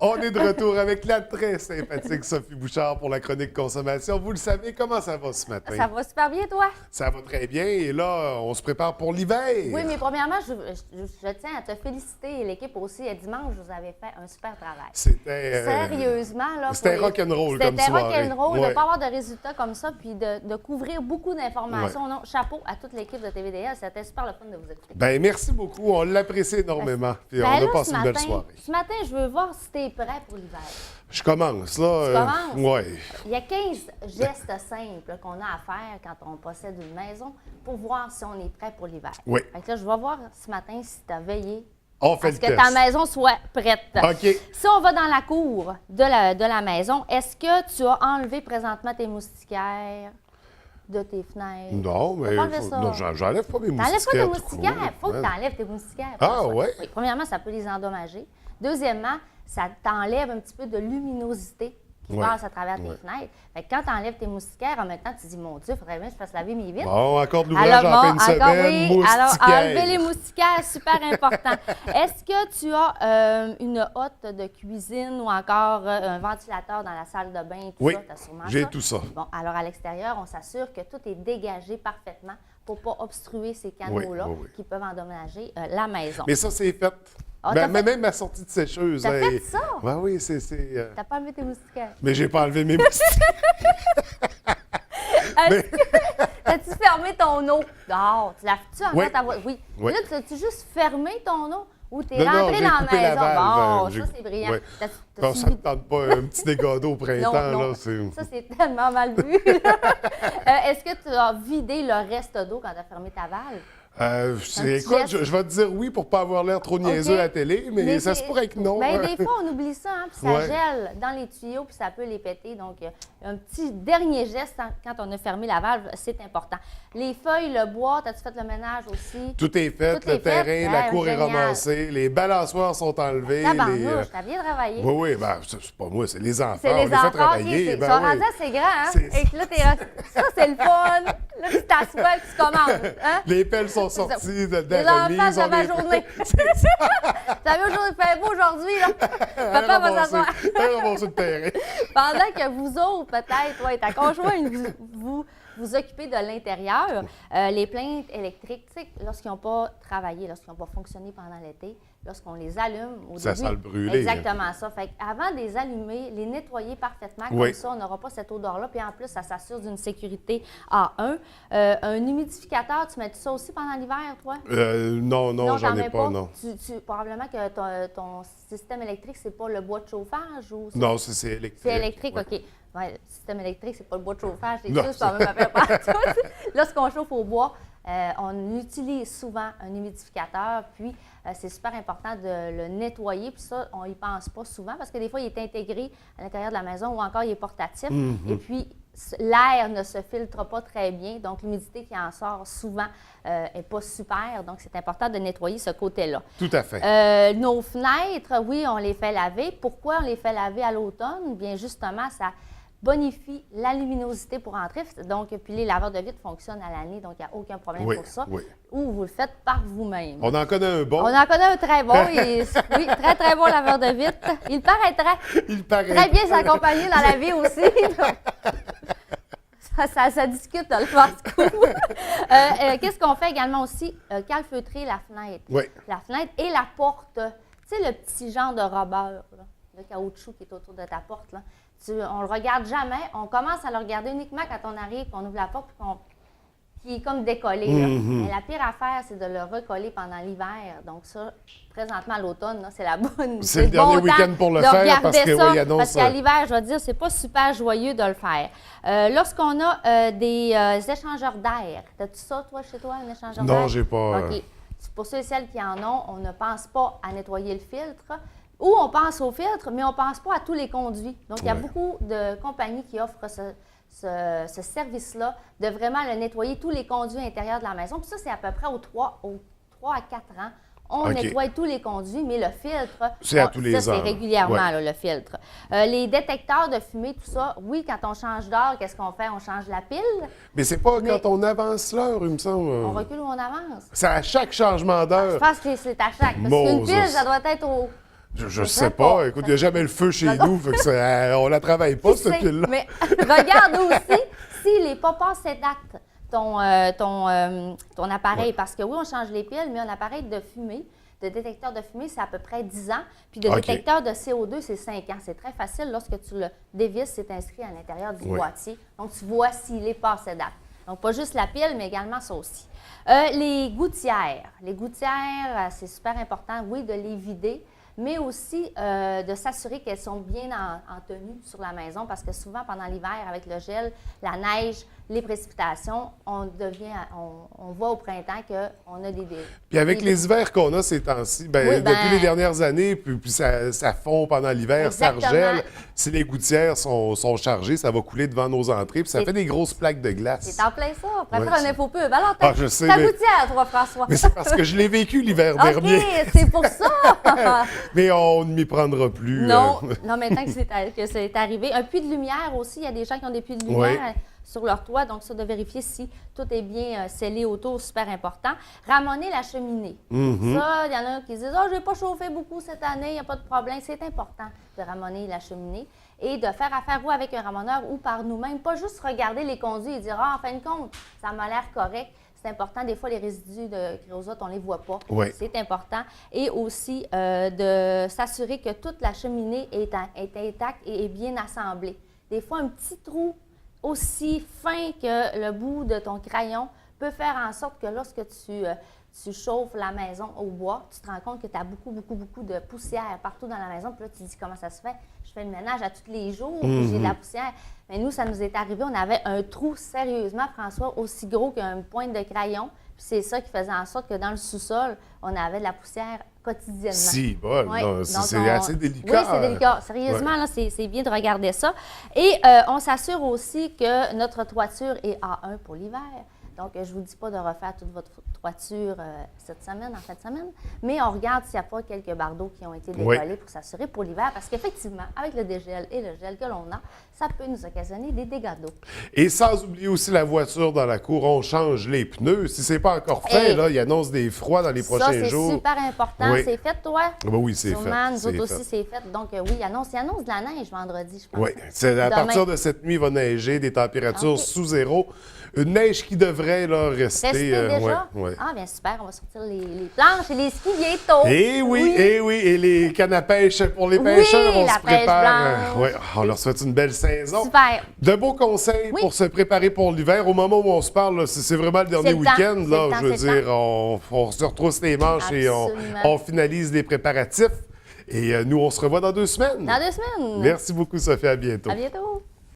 On est de retour avec la très sympathique Sophie Bouchard pour la chronique consommation. Vous le savez, comment ça va ce matin? Ça va super bien, toi? Ça va très bien et là, on se prépare pour l'hiver. Oui, mais premièrement, je tiens à te féliciter et l'équipe aussi. Dimanche, vous avez fait un super travail. C'était... Sérieusement, là. C'était rock'n'roll comme soirée. C'était rock'n'roll de Ouais. ne pas avoir de résultats comme ça puis de couvrir beaucoup d'informations. Ouais. Non, chapeau à toute l'équipe de TVDL. C'était super le fun de vous écouter. Ben merci beaucoup. On l'apprécie énormément. Puis Ben on a là, passé une belle soirée. Ce matin, je veux voir si tu es prêt pour l'hiver. Je commence, là. Tu commences? Oui. Il y a 15 gestes simples qu'on a à faire quand on possède une maison pour voir si on est prêt pour l'hiver. Oui. Fait que là, je vais voir ce matin si tu as veillé On fait à le ce que test. ta maison soit prête. OK. Si on va dans la cour de la maison, est-ce que tu as enlevé présentement tes moustiquaires de tes fenêtres? Non, mais pas enlever ça. non, j'enlève pas mes T'enlèves pas moustiquaires. tes tout moustiquaires. court. Il faut que Ouais. tu enlèves tes moustiquaires. Ah, François. ouais? Oui. Premièrement, ça peut les endommager. Deuxièmement, ça t'enlève un petit peu de luminosité qui Ouais. passe à travers tes Ouais. fenêtres. Fait que quand tu enlèves tes moustiquaires, en même temps, tu te dis, mon Dieu, il faudrait bien que je fasse laver mes vitres. Bon, encore de l'ouvrage en fin de semaine, oui. Alors, moustiquaires. enlever les moustiquaires, super important. Est-ce que tu as une hotte de cuisine ou encore un ventilateur dans la salle de bain? Tout Oui, ça, t'as sûrement j'ai ça. tout ça. Bon, alors à l'extérieur, on s'assure que tout est dégagé parfaitement pour ne pas obstruer ces canaux-là Oui, oui, oui. qui peuvent endommager la maison. Mais ça, c'est fait. Ah, Ben, t'as fait- même ma sortie de sécheuse. T'as elle- fait ça? Ben oui, c'est... T'as pas enlevé tes moustiquaires? Mais j'ai pas enlevé mes moustiquaires. T'as-tu fermé ton eau? Non, tu l'as-tu encore Oui. ta voix? Oui. Oui. Là, t'as-tu juste fermé ton eau ou t'es Non, non, rentré j'ai dans la coupé la maison? valve, Bon, j'ai- ça, c'est brillant. oui. T'as-tu Bon, ça ne vidé- tente pas un petit dégât d'eau au printemps. Non, non. Là, c'est... Ça, c'est tellement mal vu. Est-ce que tu as vidé le reste d'eau quand tu as fermé ta valve? Écoute, je vais te dire oui pour ne pas avoir l'air trop niaiseux OK. à la télé, mais ça se pourrait que non. Bien, hein. des fois, on oublie ça, hein, puis ça Ouais. gèle dans les tuyaux, puis ça peut les péter. Donc, un petit dernier geste quand on a fermé la valve, c'est important. Les feuilles, le bois, as-tu fait le ménage aussi? Tout est fait, Tout le est fait? terrain, la Ouais, cour est génial. ramassée, les balançoires sont enlevés. Tabarnouche, t'as bien travaillé. Oui, oui, ben, c'est pas moi, c'est les enfants. C'est on les les fait enfants, travailler. ils ben sont oui. rendus assez grands, hein? C'est- Et que là, ça, c'est le fun. Là, tu t'assois et tu commandes, hein? Les pelles sont sorties de Les la enfants, remise. ça on va est- journée. T'as vu, aujourd'hui, il fait beau aujourd'hui, là. Papa va s'asseoir. Allez ramasser le terrain. Pendant que vous autres, peut-être, ouais, ta conjointe, vous occupez de l'intérieur, les plaintes électriques, tu sais, lorsqu'ils n'ont pas travaillé, lorsqu'ils n'ont pas fonctionné pendant l'été, lorsqu'on les allume au Ça début. sent le brûler, Exactement ça. Fait avant de les allumer, les nettoyer parfaitement, Oui. comme ça, on n'aura pas cette odeur-là. Puis en plus, ça s'assure d'une sécurité A1. Un humidificateur, tu mets ça aussi pendant l'hiver, toi? Non, j'en t'en ai mets pas, non. Probablement que ton système électrique, c'est pas le bois de chauffage ou Non, c'est électrique. c'est électrique, Ouais. OK. Ouais, le système électrique, c'est pas le bois de chauffage, c'est Non, sûr, c'est pas la même affaire partout. Lorsqu'on chauffe au bois, on utilise souvent un humidificateur, puis c'est super important de le nettoyer, puis ça, on y pense pas souvent parce que des fois, il est intégré à l'intérieur de la maison ou encore il est portatif. Et puis, l'air ne se filtre pas très bien, donc l'humidité qui en sort souvent n'est pas super, donc c'est important de nettoyer ce côté-là. Tout à fait. Nos fenêtres, oui, on les fait laver. Pourquoi on les fait laver à l'automne? Bien, justement, ça bonifie la luminosité pour entrer. Donc, puis les laveurs de vitres fonctionnent à l'année, donc il n'y a aucun problème Oui, pour ça. oui. Ou vous le faites par vous-même. On en connaît un bon. On en connaît un très bon, oui, très, très bon laveur de vitres. Il paraîtrait Il paraît. très bien s'accompagner dans la vie aussi. Ça discute dans le fast-coup. Qu'est-ce qu'on fait également aussi? Calfeutrer la fenêtre. Oui. La fenêtre et la porte. Tu sais, le petit genre de rubber, là, le caoutchouc qui est autour de ta porte. Là. On le regarde jamais. On commence à le regarder uniquement quand on arrive, qu'on ouvre la porte et qui est comme décollé. Là. Mais la pire affaire, c'est de le recoller pendant l'hiver. Donc ça, présentement à l'automne, là, c'est la bonne. C'est le bon dernier temps week-end pour le de faire regarder parce que, ça, oui, il annonce parce qu'à ça. l'hiver, je vais te dire, c'est pas super joyeux de le faire. Lorsqu'on a des échangeurs d'air, as-tu ça, toi, chez toi, un échangeur d'air? Non, j'ai pas. OK. Pour ceux et celles qui en ont, on ne pense pas à nettoyer le filtre. Ou on pense au filtre, mais on ne pense pas à tous les conduits. Donc, il y a Ouais. beaucoup de compagnies qui offrent ce service-là de vraiment le nettoyer tous les conduits intérieurs de la maison. Puis ça, c'est à peu près aux 3 à 4 ans. On OK. nettoie tous les conduits, mais le filtre, C'est à tous les ça, ans. c'est régulièrement, Ouais. là, le filtre. Les détecteurs de fumée, tout ça, oui, quand on change d'heure, qu'est-ce qu'on fait? On change la pile, Mais c'est pas Mais- quand on avance l'heure, il me semble. on recule ou on avance. C'est à chaque changement Je d'heure. pense que c'est à chaque. Parce qu'une Moses. pile, ça doit être au Je sais pas. Écoute, il n'y a jamais le feu chez nous. Fait que on la travaille pas, cette pile-là. Mais regarde aussi s'il n'est pas passé date, ton appareil. Parce que oui, on change les piles, mais un appareil de fumée, de détecteur de fumée, c'est à peu près 10 ans. Puis de détecteur de CO2, c'est 5 ans. C'est très facile. Lorsque tu le dévisses, c'est inscrit à l'intérieur du boîtier. Donc, tu vois s'il est passé date. Donc, pas juste la pile, mais également ça aussi. Les gouttières. Les gouttières, c'est super important, oui, de les vider, mais aussi de s'assurer qu'elles sont bien en tenue sur la maison parce que souvent, pendant l'hiver, avec le gel, la neige, les précipitations, on voit au printemps qu'on a des... Puis avec les hivers qu'on a ces temps-ci, depuis les dernières années, puis ça fond pendant l'hiver, ça regèle. Si les gouttières sont chargées, ça va couler devant nos entrées, puis ça fait des grosses plaques de glace. C'est en plein ça. Après faire un infopub. Alors, je sais, ta gouttière, toi, François. Mais c'est parce que je l'ai vécu l'hiver dernier. OK, c'est pour ça. Mais on ne m'y prendra plus. Non, maintenant que c'est arrivé. Un puits de lumière aussi, il y a des gens qui ont des puits de lumière sur leur toit, donc ça, de vérifier si tout est bien scellé autour, super important. Ramoner la cheminée. Ça, il y en a qui disent « Ah, je n'ai pas chauffé beaucoup cette année, il n'y a pas de problème ». C'est important de ramoner la cheminée et de faire affaire ou avec un ramoneur ou par nous-mêmes. Pas juste regarder les conduits et dire « Ah, en fin de compte, ça m'a l'air correct ». C'est important. Des fois, les résidus de créosote, on ne les voit pas. C'est important. Et aussi de s'assurer que toute la cheminée est intacte et est bien assemblée. Des fois, un petit trou aussi fin que le bout de ton crayon peut faire en sorte que lorsque tu chauffes la maison au bois, tu te rends compte que tu as beaucoup de poussière partout dans la maison. Puis là, tu te dis comment ça se fait? Je fais le ménage à tous les jours, puis j'ai de la poussière. Mais nous, ça nous est arrivé, on avait un trou, sérieusement, François, aussi gros qu'une pointe de crayon. Puis c'est ça qui faisait en sorte que dans le sous-sol, on avait de la poussière quotidiennement. Si, bon, c'est assez délicat. Oui, c'est délicat. Sérieusement, là, c'est bien de regarder ça. Et on s'assure aussi que notre toiture est A1 pour l'hiver. Donc, je ne vous dis pas de refaire toute votre toiture cette semaine, en fin de semaine, mais on regarde s'il n'y a pas quelques bardeaux qui ont été décollés pour s'assurer pour l'hiver, parce qu'effectivement, avec le dégel et le gel que l'on a, ça peut nous occasionner des dégâts d'eau. Et sans oublier aussi la voiture dans la cour, on change les pneus. Si ce n'est pas encore fait, là, il annonce des froids dans les prochains jours. Ça, c'est super important. C'est fait, toi? Oui, c'est fait. Nous autres aussi, c'est fait. Donc, oui, il annonce de la neige vendredi, je pense. Oui, à partir de cette nuit, il va neiger, des températures sous zéro. Une neige qui devrait rester. Déjà? Ah, bien super, on va sortir les planches et les skis bientôt. Et et les cannes à pêche pour les pêcheurs, on se prépare. On leur souhaite une belle saison. Super. De beaux conseils pour se préparer pour l'hiver. Au moment où on se parle, c'est vraiment le dernier week-end. Je veux dire, on se retrousse les manches et on finalise les préparatifs. Et nous, on se revoit dans 2 semaines. Dans 2 semaines. Merci beaucoup, Sophie. À bientôt. À bientôt.